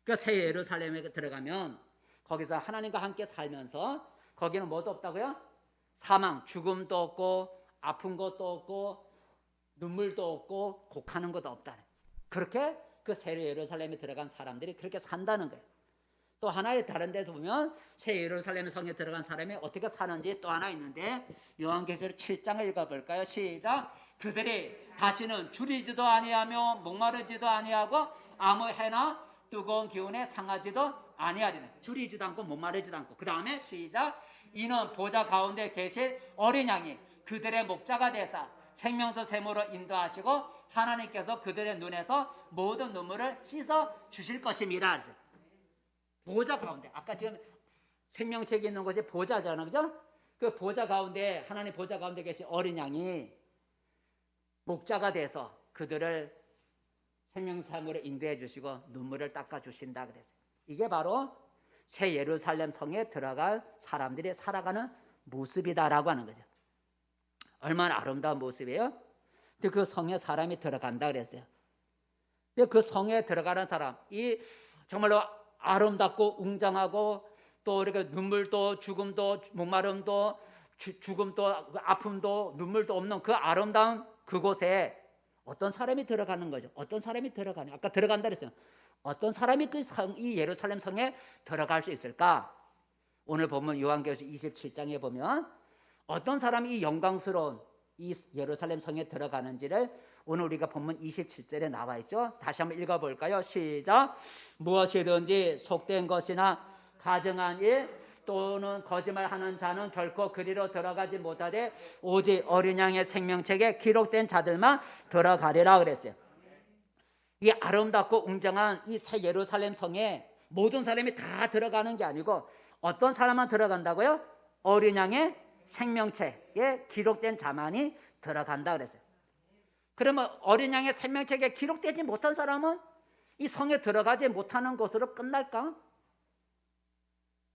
그 새 예루살렘에 들어가면 거기서 하나님과 함께 살면서 거기는 뭐도 없다고요? 사망, 죽음도 없고 아픈 것도 없고 눈물도 없고 곡하는 것도 없다. 그렇게 그 새 예루살렘에 들어간 사람들이 그렇게 산다는 거예요. 또 하나의 다른 데서 보면 새 예루살렘 성에 들어간 사람이 어떻게 사는지 또 하나 있는데 요한계시록 7장을 읽어볼까요? 시작. 그들이 다시는 줄이지도 아니하며 목마르지도 아니하고 아무 해나 뜨거운 기운에 상하지도 아니하리라. 줄이지도 않고 목마르지도 않고. 그 다음에 시작. 이는 보좌 가운데 계실 어린 양이 그들의 목자가 되사 생명수 샘으로 인도하시고 하나님께서 그들의 눈에서 모든 눈물을 씻어 주실 것임이라. 보좌 가운데, 아까 지금 생명책이 있는 곳이 보좌잖아요, 그죠? 그 보좌 가운데, 하나님 보좌 가운데 계신 어린 양이 목자가 돼서 그들을 생명샘으로 인도해 주시고 눈물을 닦아 주신다 그랬어요. 이게 바로 새 예루살렘 성에 들어갈 사람들이 살아가는 모습이다라고 하는 거죠. 얼마나 아름다운 모습이에요? 근데 그 성에 사람이 들어간다 그랬어요. 근데 그 성에 들어가는 사람, 이 정말로 아름답고 웅장하고 또 이렇게 눈물도 죽음도 목마름도 죽음도 아픔도 눈물도 없는 그 아름다운 그곳에 어떤 사람이 들어가는 거죠? 어떤 사람이 들어가냐? 아까 들어간다 그랬어요. 어떤 사람이 이 예루살렘 성에 들어갈 수 있을까? 오늘 보면 요한계시록 27장에 보면 어떤 사람이 이 영광스러운 이 예루살렘 성에 들어가는지를 오늘 우리가 본문 27절에 나와 있죠. 다시 한번 읽어볼까요? 시작. 무엇이든지 속된 것이나 가증한 일 또는 거짓말하는 자는 결코 그리로 들어가지 못하되 오직 어린 양의 생명책에 기록된 자들만 들어가리라 그랬어요. 이 아름답고 웅장한 이 새 예루살렘 성에 모든 사람이 다 들어가는 게 아니고 어떤 사람만 들어간다고요? 어린 양의 생명책에 기록된 자만이 들어간다 그랬어요. 그러면 어린 양의 생명책에 기록되지 못한 사람은 이 성에 들어가지 못하는 것으로 끝날까?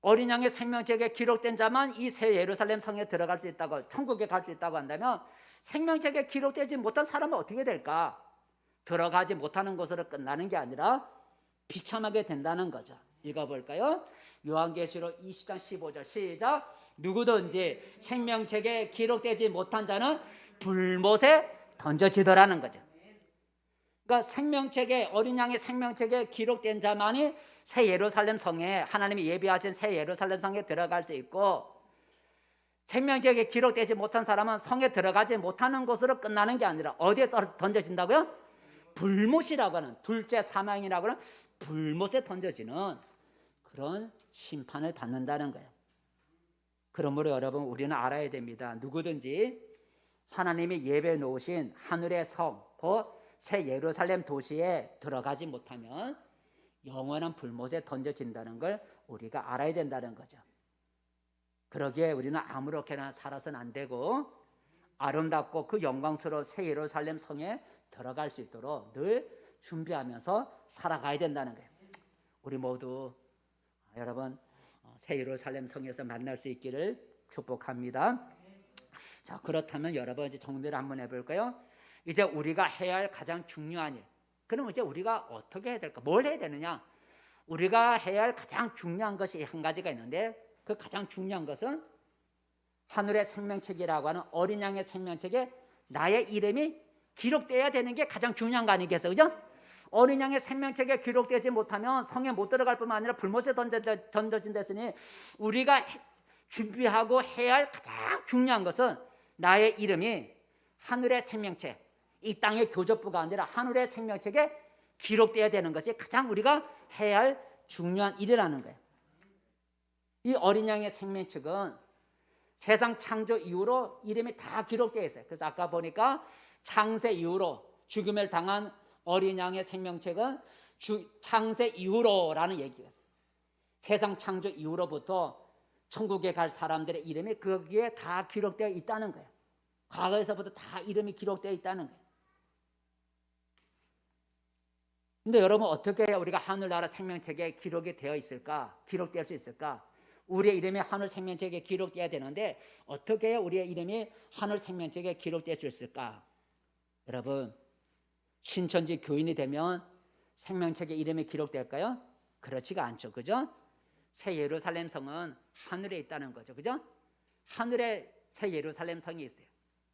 어린 양의 생명책에 기록된 자만 이 새 예루살렘 성에 들어갈 수 있다고, 천국에 갈 수 있다고 한다면 생명책에 기록되지 못한 사람은 어떻게 될까? 들어가지 못하는 것으로 끝나는 게 아니라 비참하게 된다는 거죠. 읽어볼까요? 요한계시록 20장 15절 시작. 누구든지 생명책에 기록되지 못한 자는 불못에 던져지더라는 거죠. 그러니까 생명책에, 어린 양의 생명책에 기록된 자만이 새 예루살렘 성에, 하나님이 예비하신 새 예루살렘 성에 들어갈 수 있고, 생명책에 기록되지 못한 사람은 성에 들어가지 못하는 것으로 끝나는 게 아니라 어디에 던져진다고요? 불못이라고 하는, 둘째 사망이라고 하는 불못에 던져지는 그런 심판을 받는다는 거예요. 그러므로 여러분, 우리는 알아야 됩니다. 누구든지 하나님이 예배 놓으신 하늘의 성, 곧 새 예루살렘 도시에 들어가지 못하면 영원한 불못에 던져진다는 걸 우리가 알아야 된다는 거죠. 그러기에 우리는 아무렇게나 살아서는 안 되고 아름답고 그 영광스러운 새 예루살렘 성에 들어갈 수 있도록 늘 준비하면서 살아가야 된다는 거예요. 우리 모두 여러분 새 예루살렘 성에서 만날 수 있기를 축복합니다. 자, 그렇다면 여러분 이제 정리를 한번 해볼까요? 이제 우리가 해야 할 가장 중요한 일, 그럼 이제 우리가 어떻게 해야 될까? 뭘 해야 되느냐? 우리가 해야 할 가장 중요한 것이 한 가지가 있는데, 그 가장 중요한 것은 하늘의 생명책이라고 하는 어린 양의 생명책에 나의 이름이 기록되어야 되는 게 가장 중요한 거 아니겠어요? 그죠? 어린 양의 생명책에 기록되지 못하면 성에 못 들어갈 뿐만 아니라 불못에 던져진다 했으니 우리가 준비하고 해야 할 가장 중요한 것은 나의 이름이 하늘의 생명책, 이 땅의 교접부가 아니라 하늘의 생명책에 기록되어야 되는 것이 가장 우리가 해야 할 중요한 일이라는 거예요. 이 어린 양의 생명책은 세상 창조 이후로 이름이 다 기록되어 있어요. 그래서 아까 보니까 창세 이후로 죽음을 당한 어린 양의 생명책은 창세 이후로라는 얘기가 있어요. 세상 창조 이후로부터 천국에 갈 사람들의 이름이 거기에 다 기록되어 있다는 거예요. 과거에서부터 다 이름이 기록되어 있다는 거예요. 근데 여러분, 어떻게 해야 우리가 하늘나라 생명책에 기록이 되어 있을까? 기록될 수 있을까? 우리의 이름이 하늘 생명책에 기록되어야 되는데 어떻게 해야 우리의 이름이 하늘 생명책에 기록될 수 있을까? 여러분, 신천지 교인이 되면 생명책에 이름이 기록될까요? 그렇지가 않죠. 그죠? 새 예루살렘 성은 하늘에 있다는 거죠. 그죠? 하늘에 새 예루살렘 성이 있어요.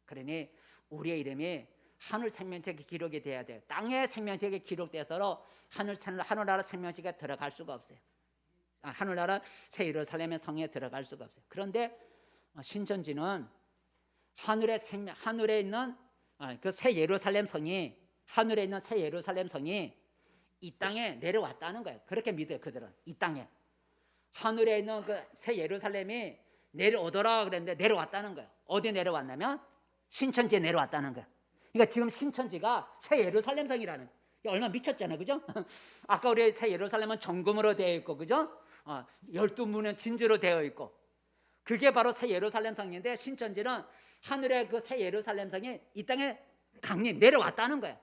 그러니 우리의 이름이 하늘 생명책에 기록이 돼야 돼요. 땅의 생명책에 기록돼서 하늘나라 생명책에 들어갈 수가 없어요. 하늘나라 새 예루살렘의 성에 들어갈 수가 없어요. 그런데 신천지는 하늘에 있는 그 새 예루살렘 성이, 하늘에 있는 새 예루살렘 성이 이 땅에 내려왔다는 거예요. 그렇게 믿어요. 그들은 이 땅에 하늘에 있는 그 새 예루살렘이 내려오더라 그랬는데 내려왔다는 거예요. 어디 내려왔냐면 신천지에 내려왔다는 거예요. 그러니까 지금 신천지가 새 예루살렘 성이라는, 얼마나 미쳤잖아요. 그죠? 아까 우리 새 예루살렘은 정금으로 되어 있고, 그죠? 12문은 진주로 되어 있고, 그게 바로 새 예루살렘 성인데, 신천지는 하늘의 그 새 예루살렘 성이 이 땅에 강림 내려왔다는 거예요.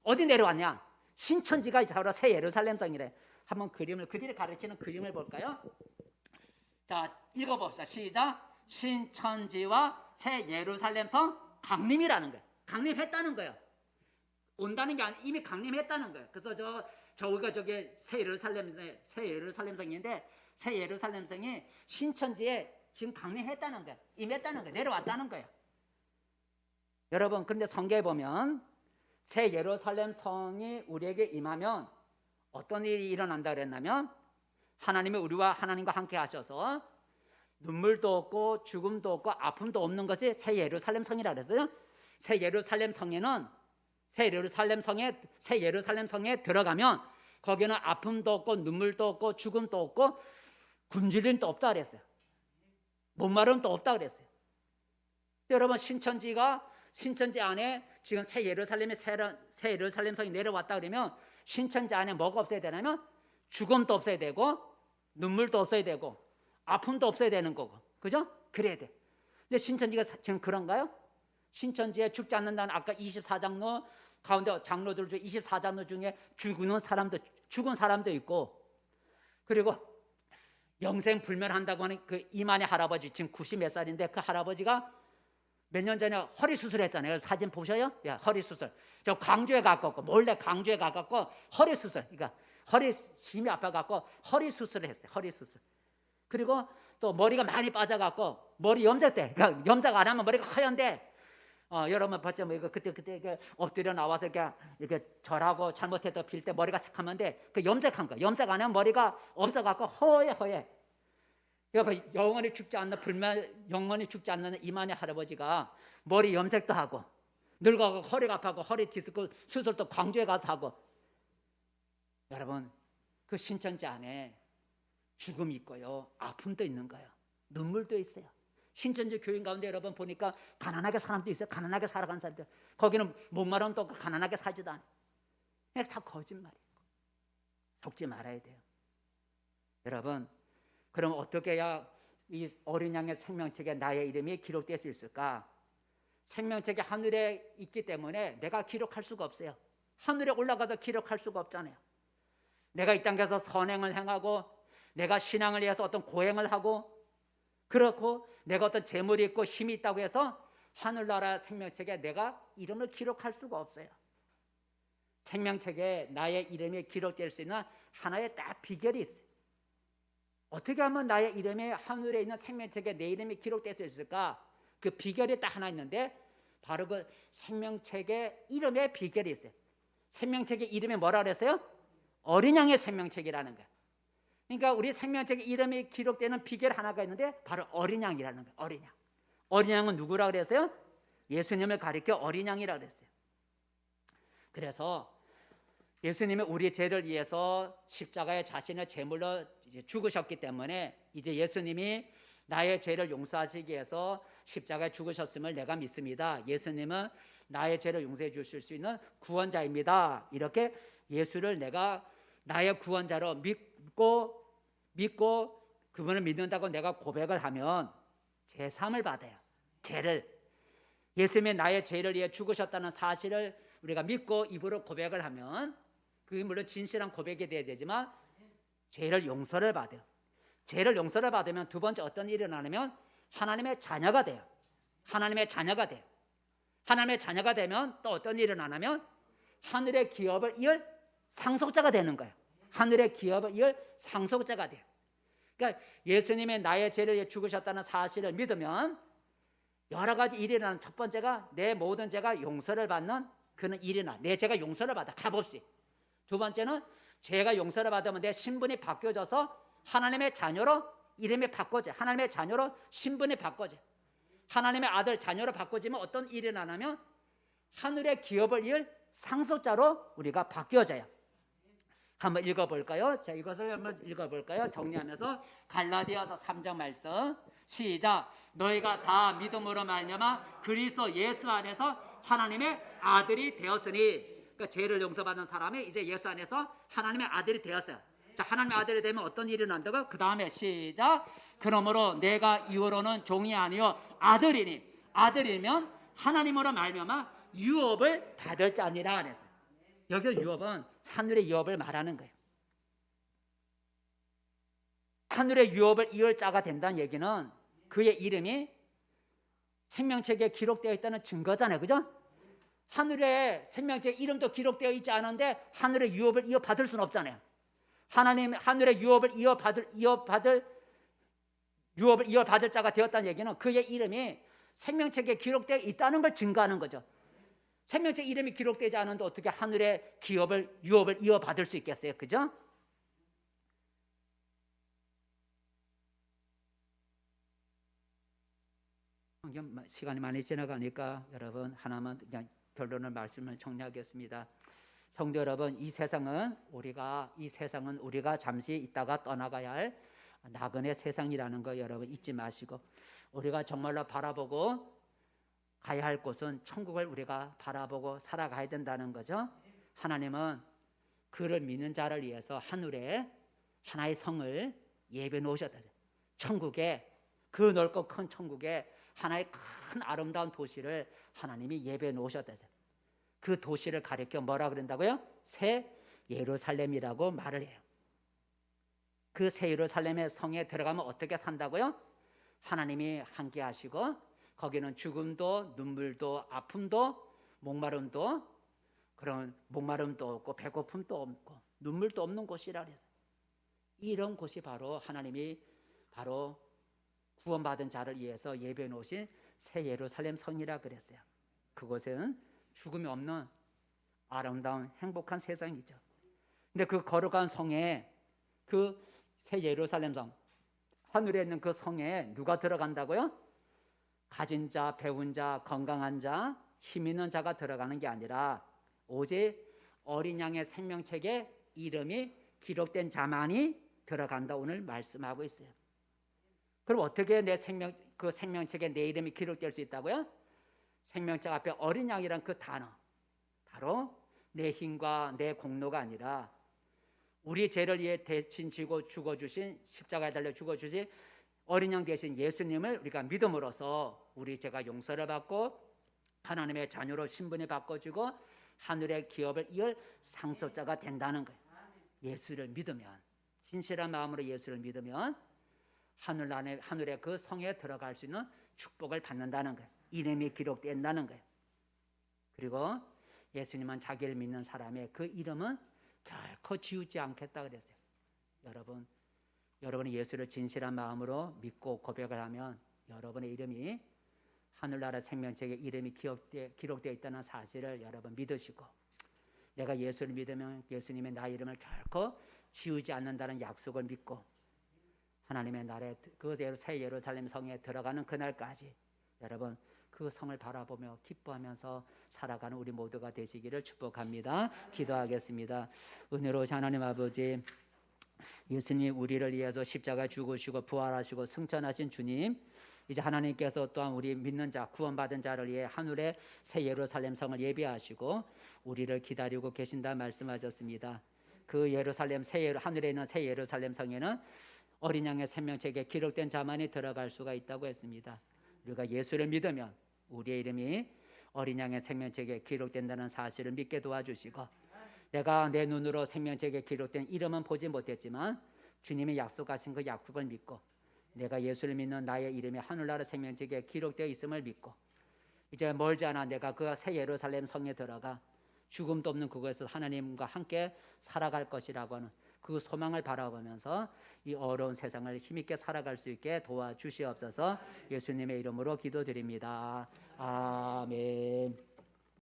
어디 내려왔냐? 신천지가 바로 새 예루살렘 성이래. 한번 그들이 가르치는 그림을 볼까요? 자, 읽어봅시다. 시작. 신천지와 새 예루살렘 성 강림이라는 거예요. 강림했다는 거예요. 온다는 게 아니라 이미 강림했다는 거예요. 그래서 저기가 저게 새 예루살렘 성인데, 새 예루살렘 성이 신천지에 지금 강림했다는 거예요. 임했다는 거예요. 내려왔다는 거예요. 여러분, 그런데 성경에 보면 새 예루살렘 성이 우리에게 임하면 어떤 일이 일어난다 그랬냐면, 하나님이 우리와 하나님과 함께 하셔서 눈물도 없고 죽음도 없고 아픔도 없는 것이 새 예루살렘 성이라 그랬어요. 새 예루살렘 성에 들어가면 거기는 아픔도 없고 눈물도 없고 죽음도 없고 굶주림도 없다 그랬어요. 목마름도 없다 그랬어요. 여러분, 신천지 안에 지금 새 예루살렘 성이 내려왔다 그러면 신천지 안에 뭐가 없어야 되냐면 죽음도 없어야 되고 눈물도 없어야 되고 아픔도 없어야 되는 거고, 그죠? 그래야 돼. 근데 신천지가 지금 그런가요? 신천지에 죽지 않는다는 아까 24장로 가운데 장로들 중 24장로 중에 죽은 사람도 있고, 그리고 영생 불멸한다고 하는 그 이만희 할아버지, 지금 90 몇 살인데 그 할아버지가 몇 년 전에 허리 수술했잖아요. 사진 보셔요? 야, 허리 수술. 저 광주에 가깝고 몰래 광주에 가깝고 허리 수술. 그러니까 허리 심이 아파갖고 허리 수술을 했어요. 허리 수술. 그리고 또 머리가 많이 빠져갖고 머리 염색돼. 그러니까 염색 안 하면 머리가 하얀데, 여러분 봤죠? 그때 엎드려 나와서 이렇게 절하고 잘못해서 빌 때 머리가 새카만데 그 염색한 거. 염색 안 하면 머리가 없어갖고 허해. 그러니까 영원히 죽지 않는 이만희 할아버지가 머리 염색도 하고 늙어가고 허리가 아파고 허리 디스크 수술도 광주에 가서 하고. 여러분, 그 신천지 안에 죽음이 있고요, 아픔도 있는 거예요. 눈물도 있어요. 신천지 교인 가운데 여러분 보니까 가난하게 사람도 있어요. 가난하게 살아가는 사람들. 거기는 목마름 또 가난하게 살지도 않아요. 그냥 다 거짓말이에요. 속지 말아야 돼요. 여러분, 그럼 어떻게 해야 이 어린 양의 생명책에 나의 이름이 기록될 수 있을까? 생명책이 하늘에 있기 때문에 내가 기록할 수가 없어요. 하늘에 올라가서 기록할 수가 없잖아요. 내가 이 땅에서 선행을 행하고 내가 신앙을 위해서 어떤 고행을 하고 그렇고 내가 어떤 재물이 있고 힘이 있다고 해서 하늘나라 생명책에 내가 이름을 기록할 수가 없어요. 생명책에 나의 이름이 기록될 수 있는 하나의 딱 비결이 있어요. 어떻게 하면 나의 이름이 하늘에 있는 생명책에 내 이름이 기록될 수 있을까? 그 비결이 딱 하나 있는데 바로 그 생명책의 이름의 비결이 있어요. 생명책의 이름이 뭐라 그랬어요? 어린 양의 생명책이라는 거예요. 그러니까 우리 생명책의 이름이 기록되는 비결 하나가 있는데 바로 어린 양이라는 거예요. 어린 양. 어린 양은 누구라 그랬어요? 예수님을 가리켜 어린 양이라 그랬어요. 그래서 예수님은 우리 죄를 위해서 십자가에 자신의 제물로 이제 죽으셨기 때문에 이제 예수님이 나의 죄를 용서하시기 위해서 십자가에 죽으셨음을 내가 믿습니다. 예수님은 나의 죄를 용서해 주실 수 있는 구원자입니다. 이렇게 예수를 내가 나의 구원자로 믿고 그분을 믿는다고 내가 고백을 하면 제사함을 받아요. 예수님이 나의 죄를 위해 죽으셨다는 사실을 우리가 믿고 입으로 고백을 하면 그게 물론 진실한 고백이 되어야 되지만 죄를 용서를 받아요. 죄를 용서를 받으면 두 번째 어떤 일이 일어나냐면 하나님의 자녀가 돼요. 하나님의 자녀가 돼요. 하나님의 자녀가 되면 또 어떤 일이 일어나냐면 하늘의 기업을 이을 상속자가 되는 거예요. 하늘의 기업을 이을 상속자가 돼요. 그러니까 예수님이 나의 죄를 위해 죽으셨다는 사실을 믿으면 여러 가지 일이 일어나는, 첫 번째가 내 모든 죄가 용서를 받는 그런 일이나 내 죄가 용서를 받아, 값없이. 두 번째는 죄가 용서를 받으면 내 신분이 바뀌어져서 하나님의 자녀로 이름이 바꿔져, 하나님의 자녀로 신분이 바꿔져, 하나님의 아들 자녀로 바꿔지면 어떤 일이 일어나냐면 하늘의 기업을 이을 상속자로 우리가 바뀌어져요. 한번 읽어볼까요? 자, 이것을 한번 읽어볼까요? 정리하면서 갈라디아서 3장 말씀 시작. 너희가 다 믿음으로 말미암아 그리스도 예수 안에서 하나님의 아들이 되었으니, 그러니까 죄를 용서받은 사람이 이제 예수 안에서 하나님의 아들이 되었어요. 자, 하나님의 아들이 되면 어떤 일이 난다고? 그 다음에 시작. 그러므로 내가 이후로는 종이 아니요 아들이니, 아들이면 하나님으로 말미암아 유업을 받을 자니라 그랬어요. 여기서 유업은 하늘의 유업을 말하는 거예요. 하늘의 유업을 이을 자가 된다는 얘기는 그의 이름이 생명책에 기록되어 있다는 증거잖아요. 그죠? 하늘의 생명책 이름도 기록되어 있지 않은데 하늘의 유업을 이어받을 수는 없잖아요. 하나님 하늘의 유업을 이어받을 자가 되었다는 얘기는 그의 이름이 생명책에 기록되어 있다는 걸 증거하는 거죠. 생명책 이름이 기록되지 않은데 어떻게 하늘의 유업을 이어받을 수 있겠어요? 그죠? 시간이 많이 지나가니까 여러분 하나만 그냥 결론을 말씀을 정리하겠습니다. 성도 여러분, 이 세상은 우리가 잠시 있다가 떠나가야 할 나그네 세상이라는 거 여러분 잊지 마시고, 우리가 정말로 바라보고 가야 할 곳은 천국을 우리가 바라보고 살아가야 된다는 거죠. 하나님은 그를 믿는 자를 위해서 하늘에 하나의 성을 예배 놓으셨다. 천국에, 그 넓고 큰 천국에 하나의 큰 아름다운 도시를 하나님이 예배 놓으셨다. 그 도시를 가리켜 뭐라 그런다고요? 새 예루살렘이라고 말을 해요. 그 새 예루살렘의 성에 들어가면 어떻게 산다고요? 하나님이 함께 하시고 거기는 죽음도 눈물도 아픔도 목마름도, 그런 목마름도 없고 배고픔도 없고 눈물도 없는 곳이라 그랬어요. 이런 곳이 바로 하나님이 바로 구원받은 자를 위해서 예배해 놓으신 새 예루살렘 성이라 그랬어요. 그곳은 죽음이 없는 아름다운 행복한 세상이죠. 근데 그 거룩한 성에, 그 새 예루살렘 성, 하늘에 있는 그 성에 누가 들어간다고요? 가진 자, 배운 자, 건강한 자, 힘 있는 자가 들어가는 게 아니라 오직 어린 양의 생명책에 이름이 기록된 자만이 들어간다 오늘 말씀하고 있어요. 그럼 어떻게 그 생명책에 내 이름이 기록될 수 있다고요? 생명책 앞에 어린 양이란 그 단어, 바로 내 힘과 내 공로가 아니라 우리 죄를 위해 대신 지고 죽어주신, 십자가에 달려 죽어주신 어린 양 대신 예수님을 우리가 믿음으로써 우리 죄가 용서를 받고 하나님의 자녀로 신분이 바꿔지고 하늘의 기업을 이을 상속자가 된다는 거예요. 예수를 믿으면, 진실한 마음으로 예수를 믿으면 하늘의 그 성에 들어갈 수 있는 축복을 받는다는 거예요. 이름이 기록된다는 거예요. 그리고 예수님은 자기를 믿는 사람의 그 이름은 결코 지우지 않겠다 그랬어요. 여러분이 예수를 진실한 마음으로 믿고 고백을 하면 여러분의 이름이 하늘나라 생명책에 이름이 기록되어 있다는 사실을 여러분 믿으시고, 내가 예수를 믿으면 예수님의 나 이름을 결코 지우지 않는다는 약속을 믿고 하나님의 나라에, 그 새 예루살렘 성에 들어가는 그날까지 여러분 그 성을 바라보며 기뻐하면서 살아가는 우리 모두가 되시기를 축복합니다. 기도하겠습니다. 은혜로우신 하나님 아버지, 예수님 우리를 위해서 십자가 죽으시고 부활하시고 승천하신 주님, 이제 하나님께서 또한 우리 믿는 자, 구원받은 자를 위해 하늘의 새 예루살렘 성을 예비하시고 우리를 기다리고 계신다 말씀하셨습니다. 그 예루살렘 하늘에 있는 새 예루살렘 성에는 어린 양의 생명책에 기록된 자만이 들어갈 수가 있다고 했습니다. 우리가 예수를 믿으면 우리의 이름이 어린 양의 생명책에 기록된다는 사실을 믿게 도와주시고, 내가 내 눈으로 생명책에 기록된 이름은 보지 못했지만 주님이 약속하신 그 약속을 믿고 내가 예수를 믿는 나의 이름이 하늘나라 생명책에 기록되어 있음을 믿고 이제 멀지 않아 내가 그 새 예루살렘 성에 들어가 죽음도 없는 그곳에서 하나님과 함께 살아갈 것이라고 하는 그 소망을 바라보면서 이 어려운 세상을 힘있게 살아갈 수 있게 도와주시옵소서. 예수님의 이름으로 기도드립니다. 아멘.